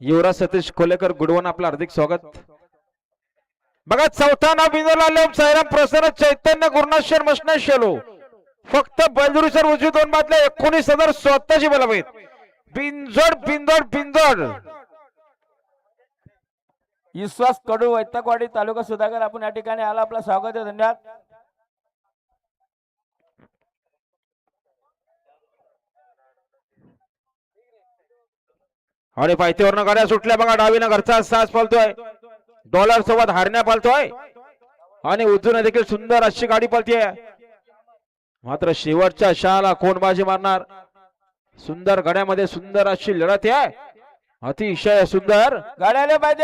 युवराज सतीश कोलेकर गुडवन आपलं हार्दिक स्वागत. बघा चौथा नाव बिंदूला आले साईराम प्रसन्न चैतन्य गुरुनाथ शर्मशना शेलो. फक्त बलजुरी सर उजवी दोन बादले 19,000 स्वतःची बलवेत. बिंजोड बिंदोड बिंदोड विश्वास कडू वैतकवाडी तालुका सुधाकर आपण या ठिकाणी आला. आपलं स्वागत आहे. धन्यवाद. आणि पायथ्यावरनं गाड्या सुटल्या बघा. डावीनं घरचा सास पळतोय. डॉलर सोबत हारण्या पळतोय आणि उजून देखील सुंदर अशी गाडी पळतीये. मात्र शेवटच्या शाला कोण बाजी मारणार. सुंदर गड्यामध्ये सुंदर अशी लढत आहे. अतिशय सुंदर गाड्याला पाहिजे.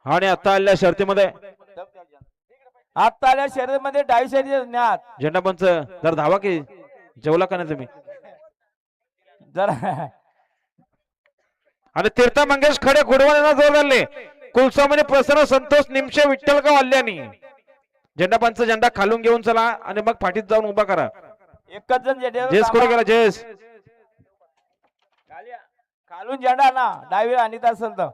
आणि आता आलेल्या शर्तीमध्ये आता आल्या शर्यतीमध्ये डावी शर्यत ज्ञात झेंडा पंच जर धावा की जेवला का नाही तुम्ही. जरा आणि तीर्था मंगेश खडे गुडवाना जोर धरले. कुलस्वामी प्रसन्न संतोष निमशे विठ्ठलगाव आल्यानी झेंडा पंच झेंडा खालून घेऊन चला आणि मग फाटीत जाऊन उभा करा. एकच जण जेस कुठे गेला जेस. खालून झेंडा ना डावी आणीत असेल तर